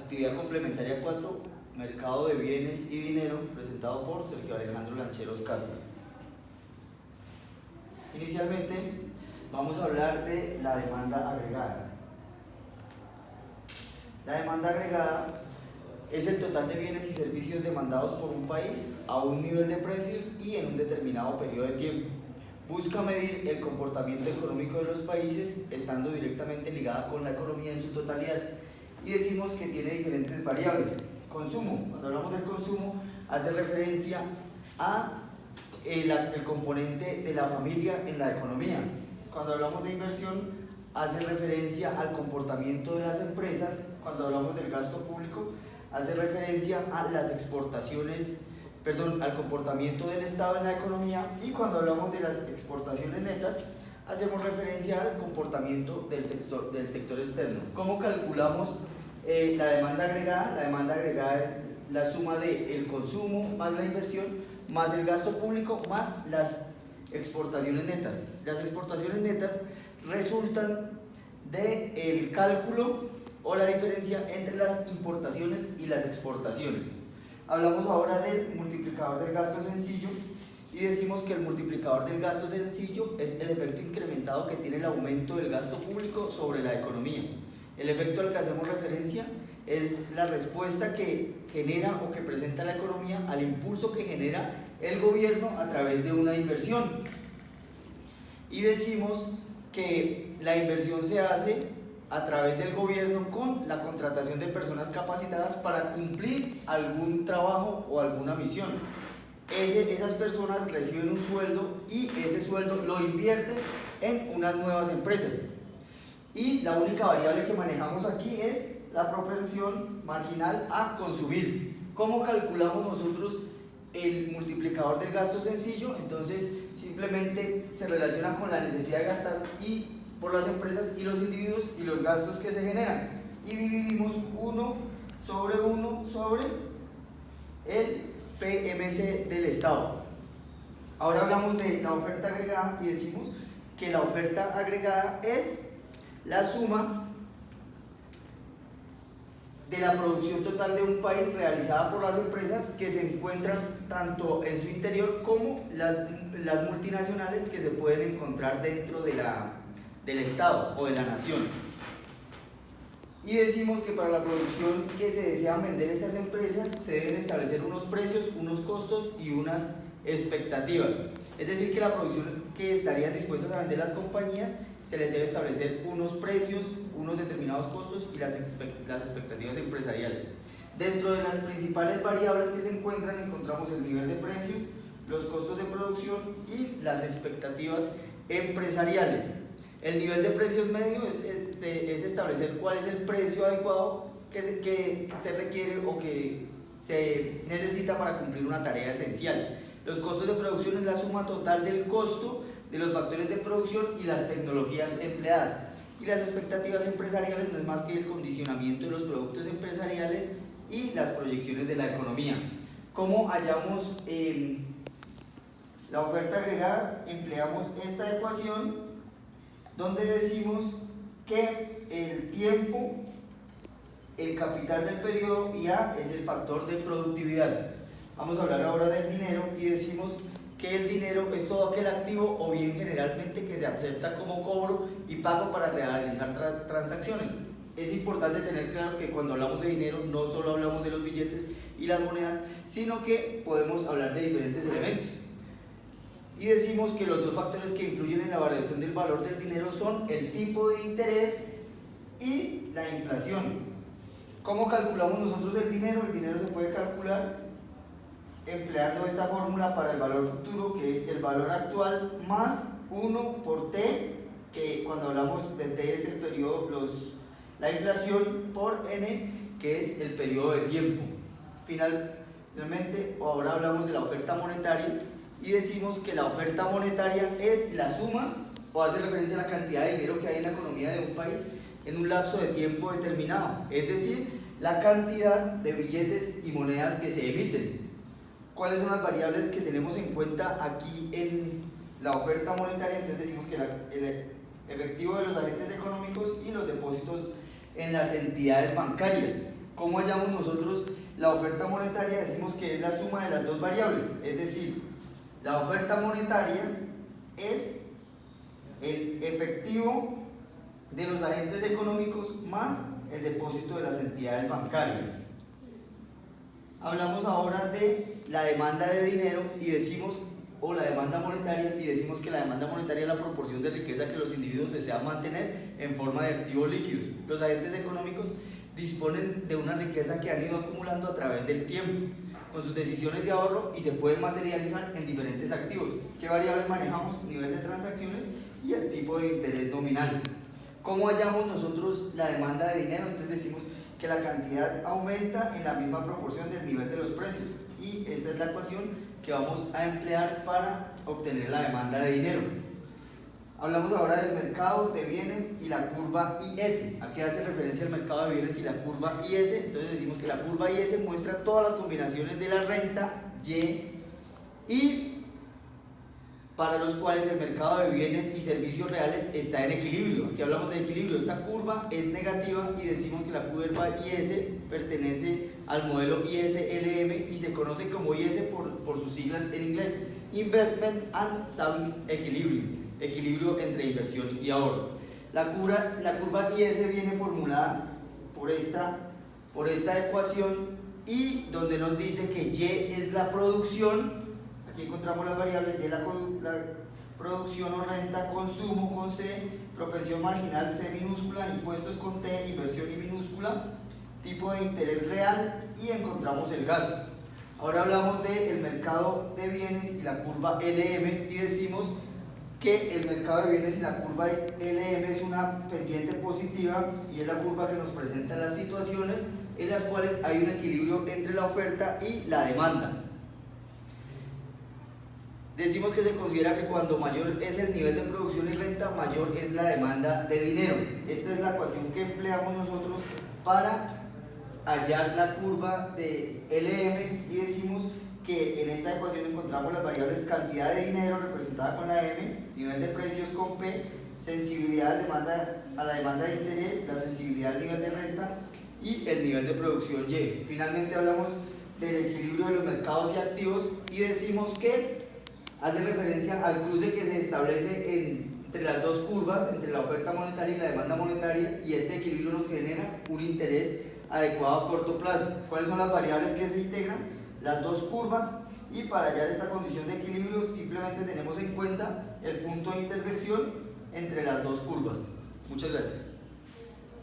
Actividad complementaria 4, mercado de bienes y dinero, presentado por Sergio Alejandro Lancheros Casas. Inicialmente vamos a hablar de la demanda agregada. La demanda agregada es el total de bienes y servicios demandados por un país a un nivel de precios y en un determinado periodo de tiempo. Busca medir el comportamiento económico de los países estando directamente ligada con la economía en su totalidad. Y decimos que tiene diferentes variables. Consumo, cuando hablamos del consumo, hace referencia a el componente de la familia en la economía. Cuando hablamos de inversión, hace referencia al comportamiento de las empresas. Cuando hablamos del gasto público, hace referencia a las exportaciones, al comportamiento del Estado en la economía. Y cuando hablamos de las exportaciones netas, hacemos referencia al comportamiento del sector externo. ¿Cómo calculamos la demanda agregada? La demanda agregada es la suma del consumo más la inversión, más el gasto público, más las exportaciones netas. Las exportaciones netas resultan del cálculo o la diferencia entre las importaciones y las exportaciones. Hablamos ahora del multiplicador del gasto sencillo y decimos que el multiplicador del gasto sencillo es el efecto incrementado que tiene el aumento del gasto público sobre la economía. El efecto al que hacemos referencia es la respuesta que genera o que presenta la economía al impulso que genera el gobierno a través de una inversión. Y decimos que la inversión se hace a través del gobierno con la contratación de personas capacitadas para cumplir algún trabajo o alguna misión. Esas personas reciben un sueldo y ese sueldo lo invierten en unas nuevas empresas. Y la única variable que manejamos aquí es la proporción marginal a consumir. ¿Cómo calculamos nosotros el multiplicador del gasto sencillo? Entonces simplemente se relaciona con la necesidad de gastar por las empresas y los individuos y los gastos que se generan. Y dividimos 1 sobre el PMC del Estado. Ahora hablamos de la oferta agregada y decimos que la oferta agregada es la suma de la producción total de un país realizada por las empresas que se encuentran tanto en su interior como las multinacionales que se pueden encontrar dentro del Estado o de la nación. Y decimos que para la producción que se desean vender estas empresas se deben establecer unos precios, unos costos y unas expectativas. Es decir, que la producción que estarían dispuestas a vender las compañías se les debe establecer unos precios, unos determinados costos y las expectativas empresariales. Dentro de las principales variables que se encuentran encontramos el nivel de precios, los costos de producción y las expectativas empresariales. El nivel de precios medio es establecer cuál es el precio adecuado que se requiere o que se necesita para cumplir una tarea esencial. Los costos de producción es la suma total del costo de los factores de producción y las tecnologías empleadas. Y las expectativas empresariales no es más que el condicionamiento de los productos empresariales y las proyecciones de la economía. ¿Cómo hallamos la oferta agregada? Empleamos esta ecuación donde decimos que el tiempo, el capital del periodo y A es el factor de productividad. Vamos a hablar ahora del dinero y decimos que el dinero es todo aquel activo o bien generalmente que se acepta como cobro y pago para realizar transacciones. Es importante tener claro que cuando hablamos de dinero no solo hablamos de los billetes y las monedas, sino que podemos hablar de diferentes elementos. Y decimos que los dos factores que influyen en la variación del valor del dinero son el tipo de interés y la inflación. ¿Cómo calculamos nosotros el dinero? El dinero se puede calcular empleando esta fórmula para el valor futuro, que es el valor actual más 1 por T, que cuando hablamos de T es el periodo, la inflación, por N, que es el periodo de tiempo. Finalmente, ahora hablamos de la oferta monetaria y decimos que la oferta monetaria es la suma o hace referencia a la cantidad de dinero que hay en la economía de un país en un lapso de tiempo determinado, es decir, la cantidad de billetes y monedas que se emiten. ¿Cuáles son las variables que tenemos en cuenta aquí en la oferta monetaria? Entonces decimos que el efectivo de los agentes económicos y los depósitos en las entidades bancarias. ¿Cómo hallamos nosotros la oferta monetaria? Decimos que es la suma de las dos variables, es decir, la oferta monetaria es el efectivo de los agentes económicos más el depósito de las entidades bancarias. Hablamos ahora de la demanda de dinero y decimos, o la demanda monetaria, y decimos que la demanda monetaria es la proporción de riqueza que los individuos desean mantener en forma de activos líquidos. Los agentes económicos disponen de una riqueza que han ido acumulando a través del tiempo, con sus decisiones de ahorro, y se pueden materializar en diferentes activos. ¿Qué variables manejamos? Nivel de transacciones y el tipo de interés nominal. ¿Cómo hallamos nosotros la demanda de dinero? Entonces decimos que la cantidad aumenta en la misma proporción del nivel de los precios, y esta es la ecuación que vamos a emplear para obtener la demanda de dinero. Hablamos ahora del mercado de bienes y la curva IS. ¿A qué hace referencia el mercado de bienes y la curva IS? Entonces decimos que la curva IS muestra todas las combinaciones de la renta y para los cuales el mercado de bienes y servicios reales está en equilibrio. Aquí hablamos de equilibrio. Esta curva es negativa y decimos que la curva IS pertenece al modelo IS-LM y se conoce como IS por sus siglas en inglés: Investment and Savings Equilibrium, equilibrio entre inversión y ahorro. La curva IS viene formulada por esta ecuación, y donde nos dice que Y es la producción. Aquí encontramos las variables: Y es la producción o renta, consumo con C, propensión marginal C minúscula, impuestos con T, inversión I minúscula, tipo de interés real, y encontramos el gasto. Ahora hablamos del mercado de bienes y la curva LM y decimos que el mercado de bienes y la curva LM es una pendiente positiva, y es la curva que nos presenta las situaciones en las cuales hay un equilibrio entre la oferta y la demanda. Decimos que se considera que cuando mayor es el nivel de producción y renta, mayor es la demanda de dinero. Esta es la ecuación que empleamos nosotros para hallar la curva de LM, y decimos que en esta ecuación encontramos las variables cantidad de dinero representada con la M, nivel de precios con P, sensibilidad a la demanda de interés, la sensibilidad al nivel de renta y el nivel de producción Y. Finalmente hablamos del equilibrio de los mercados y activos y decimos que hace referencia al cruce que se establece entre las dos curvas, entre la oferta monetaria y la demanda monetaria, y este equilibrio nos genera un interés adecuado a corto plazo. ¿Cuáles son las variables que se integran? Las dos curvas, y para hallar esta condición de equilibrio simplemente tenemos en cuenta el punto de intersección entre las dos curvas. Muchas gracias.